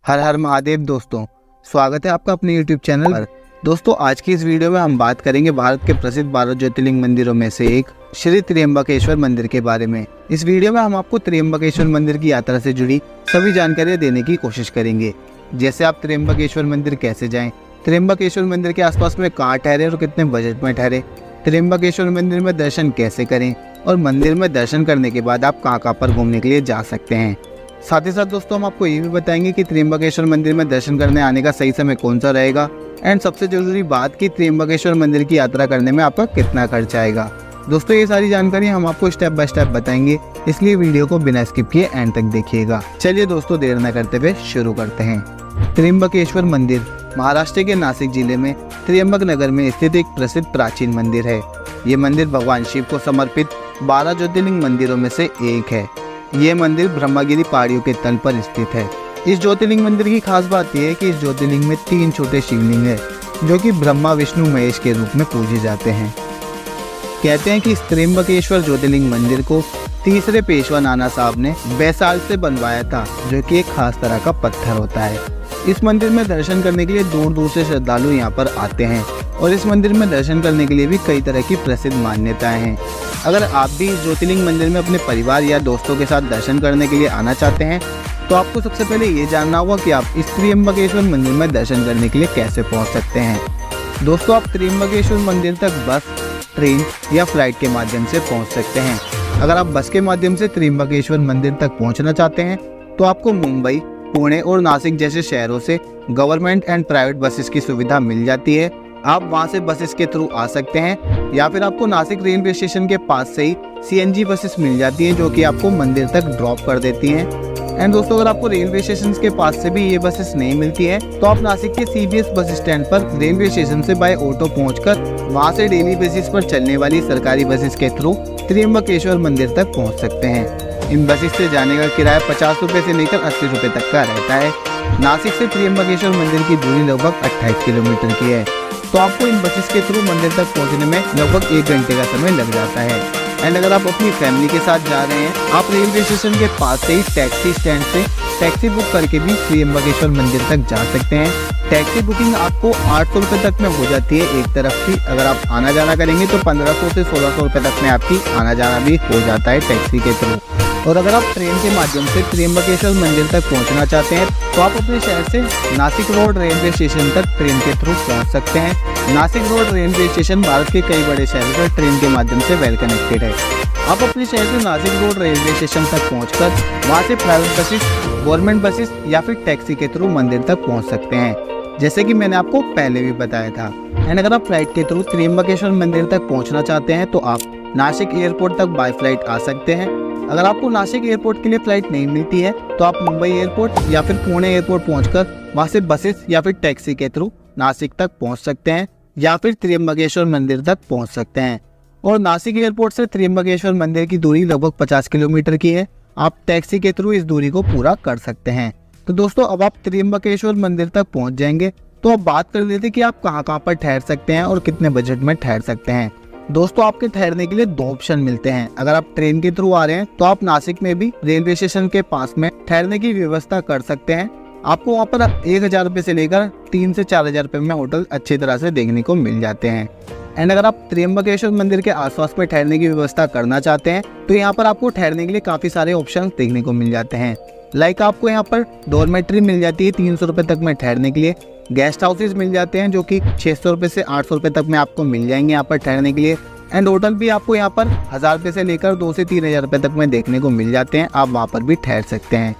हर हर महादेव दोस्तों, स्वागत है आपका अपने YouTube चैनल पर। दोस्तों, आज की इस वीडियो में हम बात करेंगे भारत के प्रसिद्ध 12 ज्योतिर्लिंग मंदिरों में से एक श्री त्र्यंबकेश्वर मंदिर के बारे में। इस वीडियो में हम आपको त्र्यंबकेश्वर मंदिर की यात्रा से जुड़ी सभी जानकारियां देने की कोशिश करेंगे। जैसे आप त्र्यंबकेश्वर मंदिर कैसे जाएं, त्र्यंबकेश्वर मंदिर के आसपास में कहाँ ठहरे और कितने बजट में ठहरे, त्र्यंबकेश्वर मंदिर में दर्शन कैसे करें और मंदिर में दर्शन करने के बाद आप कहाँ पर घूमने के लिए जा सकते हैं। साथ ही साथ दोस्तों, हम आपको ये भी बताएंगे कि त्र्यंबकेश्वर मंदिर में दर्शन करने आने का सही समय कौन सा रहेगा एंड सबसे जरूरी बात कि त्र्यंबकेश्वर मंदिर की यात्रा करने में आपका कितना खर्च आएगा। दोस्तों, ये सारी जानकारी हम आपको स्टेप बाय स्टेप बताएंगे, इसलिए वीडियो को बिना स्किप किए एंड तक देखिएगा। चलिए दोस्तों, देर न करते हुए शुरू करते हैं। त्र्यंबकेश्वर मंदिर महाराष्ट्र के नासिक जिले में त्र्यंबक नगर में स्थित एक प्रसिद्ध प्राचीन मंदिर है। ये मंदिर भगवान शिव को समर्पित 12 ज्योतिर्लिंग मंदिरों में से एक है। ये मंदिर ब्रह्मगिरी पहाड़ियों के तल पर स्थित है। इस ज्योतिर्लिंग मंदिर की खास बात यह है कि इस ज्योतिर्लिंग में 3 छोटे शिवलिंग हैं, जो कि ब्रह्मा विष्णु महेश के रूप में पूजे जाते हैं। कहते हैं कि इस त्र्यंबकेश्वर ज्योतिर्लिंग मंदिर को तीसरे पेशवा नाना साहब ने बैसाल से बनवाया था, जो कि एक खास तरह का पत्थर होता है। इस मंदिर में दर्शन करने के लिए दूर दूर से श्रद्धालु यहाँ पर आते हैं और इस मंदिर में दर्शन करने के लिए भी कई तरह की प्रसिद्ध मान्यताएं हैं। अगर आप भी इस ज्योतिर्लिंग मंदिर में अपने परिवार या दोस्तों के साथ दर्शन करने के लिए आना चाहते हैं, तो आपको सबसे पहले ये जानना होगा कि आप इस त्र्यंबकेश्वर मंदिर में दर्शन करने के लिए कैसे पहुंच सकते हैं। दोस्तों, आप त्र्यंबकेश्वर मंदिर तक बस, ट्रेन या फ्लाइट के माध्यम से पहुंच सकते हैं। अगर आप बस के माध्यम से त्र्यंबकेश्वर मंदिर तक पहुंचना चाहते हैं, तो आपको मुंबई, पुणे और नासिक जैसे शहरों से गवर्नमेंट एंड प्राइवेट बसेस की सुविधा मिल जाती है। आप वहां से बसेस के थ्रू आ सकते हैं, या फिर आपको नासिक रेलवे स्टेशन के पास से ही CNG बसेस मिल जाती हैं, जो कि आपको मंदिर तक ड्रॉप कर देती हैं। एंड दोस्तों, अगर आपको रेलवे स्टेशन के पास से भी ये बसेस नहीं मिलती है, तो आप नासिक के CBS बस स्टैंड पर रेलवे स्टेशन से बाय ऑटो पहुंचकर वहां से डेली बेसिस पर चलने वाली सरकारी बसेस के थ्रू त्र्यंबकेश्वर मंदिर तक पहुंच सकते हैं। इन बसेस से जाने का किराया 50 रुपए से लेकर 80 रुपए तक का रहता है। नासिक से त्र्यंबकेश्वर मंदिर की दूरी लगभग 28 किलोमीटर की है, तो आपको इन बसेस के थ्रू मंदिर तक पहुंचने में लगभग 1 घंटे का समय लग जाता है। एंड अगर आप अपनी फैमिली के साथ जा रहे हैं, आप रेलवे स्टेशन के पास से ही टैक्सी स्टैंड से टैक्सी बुक करके भी त्र्यंबकेश्वर मंदिर तक जा सकते हैं। टैक्सी बुकिंग आपको 800 रुपये तक में हो जाती है एक तरफ की। अगर आप आना जाना करेंगे तो 1500 से 1600 रुपये तक में आपकी आना जाना भी हो जाता है टैक्सी के थ्रू। और अगर आप ट्रेन के माध्यम से त्र्यंबकेश्वर मंदिर तक पहुंचना चाहते हैं, तो आप अपने शहर से नासिक रोड रेलवे स्टेशन तक ट्रेन के थ्रू पहुंच सकते हैं। Nashik road railway station Bharat के कई बड़े शहरों से ट्रेन के माध्यम से वेल कनेक्टेड है। आप अपने शहर से नासिक रोड रेलवे स्टेशन तक पहुंचकर वहां से प्राइवेट बसेस, गवर्नमेंट बसेस या फिर टैक्सी के थ्रू मंदिर तक पहुँच सकते हैं, जैसे कि मैंने आपको पहले भी बताया था। एंड अगर आप फ्लाइट के थ्रू त्र्यंबकेश्वर मंदिर तक पहुँचना चाहते हैं, तो आप नासिक एयरपोर्ट तक बाय फ्लाइट आ सकते हैं। अगर आपको नासिक एयरपोर्ट के लिए फ्लाइट नहीं मिलती है, तो आप मुंबई एयरपोर्ट या फिर पुणे एयरपोर्ट पहुंचकर वहां से बसेस या फिर टैक्सी के थ्रू नासिक तक पहुंच सकते हैं, या फिर त्र्यंबकेश्वर मंदिर तक पहुंच सकते हैं। और नासिक एयरपोर्ट से त्र्यंबकेश्वर मंदिर की दूरी लगभग 50 किलोमीटर की है। आप टैक्सी के थ्रू इस दूरी को पूरा कर सकते हैं। तो दोस्तों, अब आप त्र्यंबकेश्वर मंदिर तक पहुँच जाएंगे, तो अब बात कर लेते कि आप कहाँ पर ठहर सकते हैं और कितने बजट में ठहर सकते हैं। दोस्तों, आपके ठहरने के लिए 2 ऑप्शन मिलते हैं। अगर आप ट्रेन के थ्रू आ रहे हैं, तो आप नासिक में भी रेलवे स्टेशन के पास में ठहरने की व्यवस्था कर सकते हैं। आपको वहां पर 1000 रुपए से लेकर 3 से 4000 रुपए में होटल अच्छी तरह से देखने को मिल जाते हैं। एंड अगर आप त्र्यंबकेश्वर मंदिर के आसपास में ठहरने की व्यवस्था करना चाहते हैं, तो यहाँ पर आपको ठहरने के लिए काफी सारे ऑप्शन देखने को मिल जाते हैं। लाइक आपको यहाँ पर डॉर्मेट्री मिल जाती है 300 रुपए तक में ठहरने के लिए। गेस्ट हाउसेज मिल जाते हैं, जो कि 600 रुपए से 800 रुपए तक में आपको मिल जाएंगे यहाँ पर ठहरने के लिए। एंड होटल भी आपको यहाँ पर 1000 रुपए से लेकर 2 से 3000 रुपए तक में देखने को मिल जाते हैं। आप वहाँ पर भी ठहर सकते हैं।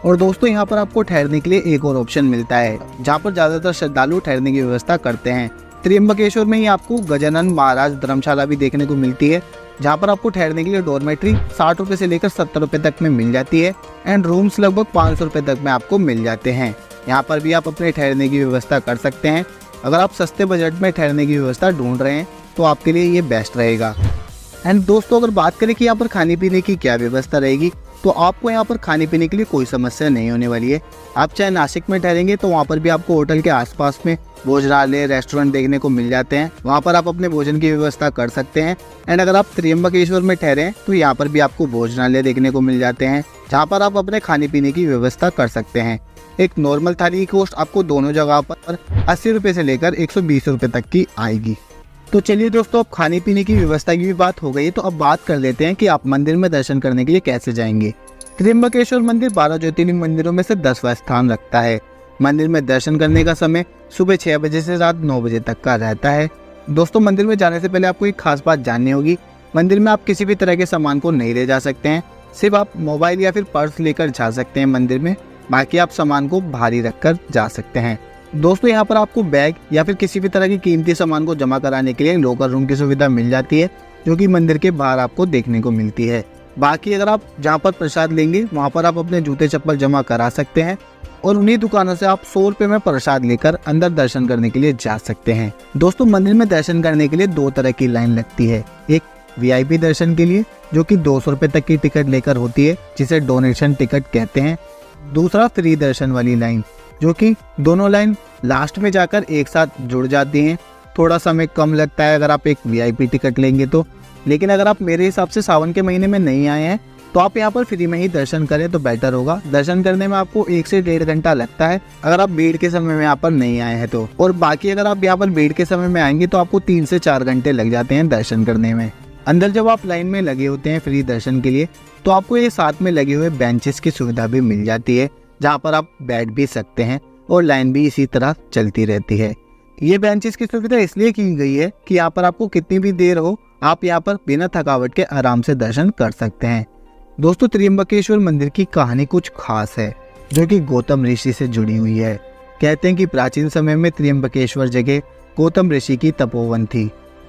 और दोस्तों, यहाँ पर आपको ठहरने के लिए एक और ऑप्शन मिलता है, जहाँ पर ज्यादातर श्रद्धालु ठहरने की व्यवस्था करते हैं। त्र्यंबकेश्वर में ही आपको गजानन महाराज धर्मशाला भी देखने को मिलती है, जहाँ पर आपको ठहरने के लिए डॉर्मेट्री 60 रुपए से लेकर 70 रुपए तक में मिल जाती है। एंड रूम्स लगभग 500 रुपए तक में आपको मिल जाते हैं। यहाँ पर भी आप अपने ठहरने की व्यवस्था कर सकते हैं। अगर आप सस्ते बजट में ठहरने की व्यवस्था ढूंढ रहे हैं, तो आपके लिए ये बेस्ट रहेगा। एंड दोस्तों, अगर बात करें कि यहाँ पर खाने पीने की क्या व्यवस्था रहेगी, तो आपको यहाँ पर खाने पीने के लिए कोई समस्या नहीं होने वाली है। आप चाहे नासिक में ठहरेंगे, तो वहाँ पर भी आपको होटल के आसपास में भोजनालय, रेस्टोरेंट देखने को मिल जाते हैं। वहाँ पर आप अपने भोजन की व्यवस्था कर सकते हैं। एंड अगर आप त्र्यंबकेश्वर में ठहरे हैं, तो यहाँ पर भी आपको भोजनालय देखने को मिल जाते हैं, जहाँ पर आप अपने खाने पीने की व्यवस्था कर सकते हैं। एक नॉर्मल थाली की कॉस्ट आपको दोनों जगह पर 80 रुपये से लेकर 120 रुपये तक की आएगी। तो चलिए दोस्तों, अब खाने पीने की व्यवस्था की भी बात हो गई, तो अब बात कर लेते हैं कि आप मंदिर में दर्शन करने के लिए कैसे जाएंगे। त्र्यंबकेश्वर मंदिर 12 ज्योतिर्लिंग मंदिरों में से 10वां स्थान रखता है। मंदिर में दर्शन करने का समय सुबह 6 बजे से रात 9 बजे तक का रहता है। दोस्तों, मंदिर में जाने से पहले आपको एक खास बात जाननी होगी। मंदिर में आप किसी भी तरह के सामान को नहीं ले जा सकते हैं, सिर्फ आप मोबाइल या फिर पर्स लेकर जा सकते हैं मंदिर में, बाकी आप सामान को भारी रखकर जा सकते हैं। दोस्तों, यहाँ पर आपको बैग या फिर किसी भी तरह की कीमती सामान को जमा कराने के लिए लॉकर रूम की सुविधा मिल जाती है, जो कि मंदिर के बाहर आपको देखने को मिलती है। बाकी अगर आप जहाँ पर प्रसाद लेंगे वहाँ पर आप अपने जूते चप्पल जमा करा सकते हैं और उन्हीं दुकानों से आप 100 रुपये में प्रसाद लेकर अंदर दर्शन करने के लिए जा सकते हैं। दोस्तों, मंदिर में दर्शन करने के लिए 2 तरह की लाइन लगती है। एक VIP दर्शन के लिए, जो कि 200 रुपये तक की टिकट लेकर होती है, जिसे डोनेशन टिकट कहते हैं। दूसरा फ्री दर्शन वाली लाइन, जो कि दोनों लाइन लास्ट में जाकर एक साथ जुड़ जाती हैं। थोड़ा समय कम लगता है अगर आप एक VIP टिकट लेंगे तो, लेकिन अगर आप मेरे हिसाब से सावन के महीने में नहीं आए हैं तो आप यहाँ पर फ्री में ही दर्शन करें तो बेटर होगा। दर्शन करने में आपको 1 से 1.5 घंटा लगता है अगर आप भीड़ के समय में यहाँ पर नहीं आए हैं तो, और बाकी अगर आप यहाँ पर भीड़ के समय में आएंगे तो आपको 3 से 4 घंटे लग जाते हैं दर्शन करने में। अंदर जब आप लाइन में लगे होते हैं फ्री दर्शन के लिए, तो आपको ये साथ में लगे हुए बेंचेस की सुविधा भी मिल जाती है, जहाँ पर आप बैठ भी सकते हैं और लाइन भी इसी तरह चलती रहती है। ये बेंचेस की सुविधा इसलिए की गई है कि यहाँ पर आपको कितनी भी देर हो, आप यहाँ पर बिना थकावट के आराम से दर्शन कर सकते हैं। दोस्तों, त्र्यंबकेश्वर मंदिर की कहानी कुछ खास है, जो कि गौतम ऋषि से जुड़ी हुई है। कहते हैं कि प्राचीन समय में त्र्यंबकेश्वर जगह गौतम ऋषि की तपोवन थी।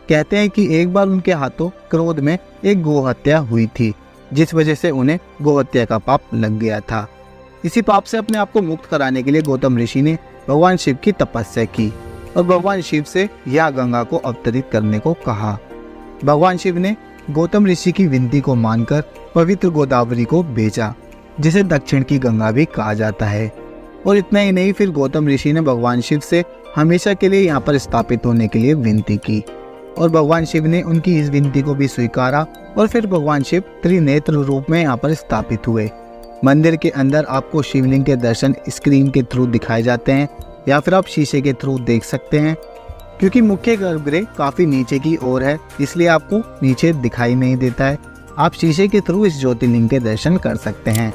कहते हैं कि एक बार उनके हाथों क्रोध में एक गौ हत्या हुई थी, जिस वजह से उन्हें गौ हत्या का पाप लग गया था। इसी पाप से अपने आप को मुक्त कराने के लिए गौतम ऋषि ने भगवान शिव की तपस्या की और भगवान शिव से यह गंगा को अवतरित करने को कहा। भगवान शिव ने गौतम ऋषि की विनती को मानकर पवित्र गोदावरी को भेजा, जिसे दक्षिण की गंगा भी कहा जाता है। और इतना ही नहीं, फिर गौतम ऋषि ने भगवान शिव से हमेशा के लिए यहाँ पर स्थापित होने के लिए विनती की और भगवान शिव ने उनकी इस विनती को भी स्वीकारा और फिर भगवान शिव त्रिनेत्र रूप में यहाँ पर स्थापित हुए। मंदिर के अंदर आपको शिवलिंग के दर्शन स्क्रीन के थ्रू दिखाए जाते हैं या फिर आप शीशे के थ्रू देख सकते हैं। क्योंकि मुख्य गर्भगृह काफी नीचे की ओर है, इसलिए आपको नीचे दिखाई नहीं देता है। आप शीशे के थ्रू इस ज्योतिर्लिंग के दर्शन कर सकते हैं।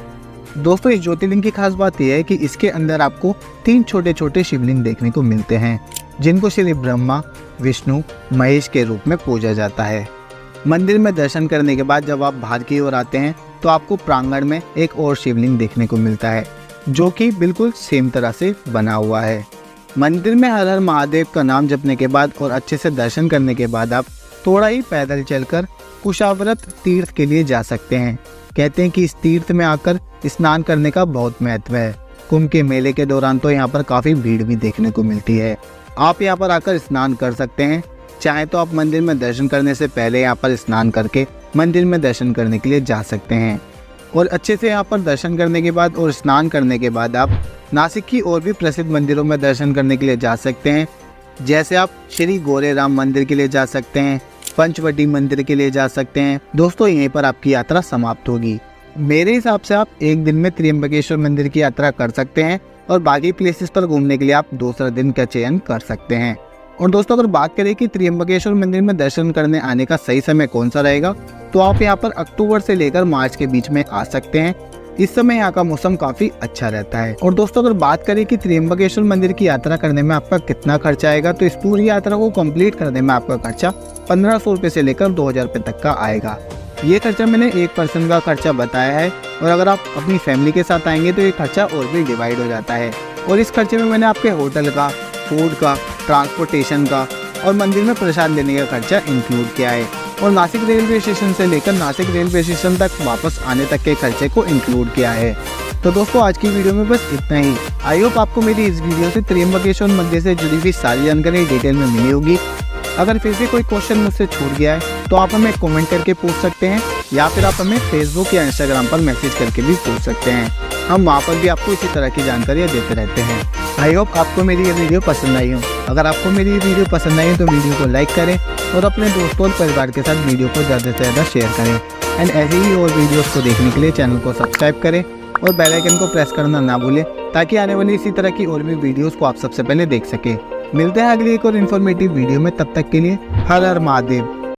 दोस्तों, इस ज्योतिर्लिंग की खास बात यह है कि इसके अंदर आपको 3 छोटे छोटे शिवलिंग देखने को मिलते हैं, जिनको श्री ब्रह्मा, विष्णु, महेश के रूप में पूजा जाता है। मंदिर में दर्शन करने के बाद जब आप बाहर की ओर आते हैं तो आपको प्रांगण में एक और शिवलिंग देखने को मिलता है, जो कि बिल्कुल सेम तरह से बना हुआ है। मंदिर में हर हर महादेव का नाम जपने के बाद और अच्छे से दर्शन करने के बाद आप थोड़ा ही पैदल चलकर कुशावर्त तीर्थ के लिए जा सकते हैं। कहते हैं कि इस तीर्थ में आकर स्नान करने का बहुत महत्व है। कुंभ के मेले के दौरान तो यहाँ पर काफ़ी भीड़ भी देखने को मिलती है। आप यहाँ पर आकर स्नान कर सकते हैं। चाहे तो आप मंदिर में दर्शन करने से पहले यहाँ पर स्नान करके मंदिर में दर्शन करने के लिए जा सकते हैं और अच्छे से यहाँ पर दर्शन करने के बाद और स्नान करने के बाद आप नासिक की और भी प्रसिद्ध मंदिरों में दर्शन करने के लिए जा सकते हैं। जैसे आप श्री गौरेराम मंदिर के लिए जा सकते हैं, पंचवटी मंदिर के लिए जा सकते हैं। दोस्तों, यहीं पर आपकी यात्रा समाप्त होगी। मेरे हिसाब से आप एक दिन में त्र्यंबकेश्वर मंदिर की यात्रा कर सकते हैं और बाकी प्लेसेस पर घूमने के लिए आप दूसरा दिन का चयन कर सकते हैं। और दोस्तों, अगर बात करें कि त्र्यंबकेश्वर मंदिर में दर्शन करने आने का सही समय कौन सा रहेगा, तो आप यहाँ पर अक्टूबर से लेकर मार्च के बीच में आ सकते हैं। इस समय यहाँ का मौसम काफी अच्छा रहता है। और दोस्तों, अगर बात करें कि त्र्यंबकेश्वर मंदिर की यात्रा करने में आपका कितना खर्चा आएगा, तो इस पूरी यात्रा को कंप्लीट करने में आपका खर्चा 1500 रुपये से लेकर 2000 रुपये तक का आएगा। ये खर्चा मैंने एक पर्सन का खर्चा बताया है, और अगर आप अपनी फैमिली के साथ आएंगे तो ये खर्चा और भी डिवाइड हो जाता है। और इस खर्चे में मैंने आपके होटल का, फूड का, ट्रांसपोर्टेशन का और मंदिर में प्रसाद लेने का खर्चा इंक्लूड किया है, और नासिक रेलवे स्टेशन से लेकर नासिक रेलवे स्टेशन तक वापस आने तक के खर्चे को इंक्लूड किया है। तो दोस्तों, आज की वीडियो में बस इतना ही। आई होप आपको मेरी इस वीडियो से त्र्यंबकेश्वर मंदिर से जुड़ी हुई सारी जानकारी डिटेल में मिली होगी। अगर फिर भी कोई क्वेश्चन मुझसे छूट गया है तो आप हमें कमेंट करके पूछ सकते हैं, या फिर आप हमें फेसबुक या इंस्टाग्राम पर मैसेज करके भी पूछ सकते हैं। हम वहाँ पर भी आपको इसी तरह की जानकारियाँ देते रहते हैं। आई होप आपको मेरी ये वीडियो पसंद आई हो। अगर आपको मेरी ये वीडियो पसंद आई हो तो वीडियो को लाइक करें और अपने दोस्तों और परिवार के साथ वीडियो को ज़्यादा से ज़्यादा शेयर करें। एंड ऐसे ही और वीडियोस को देखने के लिए चैनल को सब्सक्राइब करें और बेल आइकन को प्रेस करना ना भूलें, ताकि आने वाली इसी तरह की और भी वीडियोस को आप सबसे पहले देख सके। मिलते हैं अगली एक और इन्फॉर्मेटिव वीडियो में, तब तक के लिए हर हर महादेव।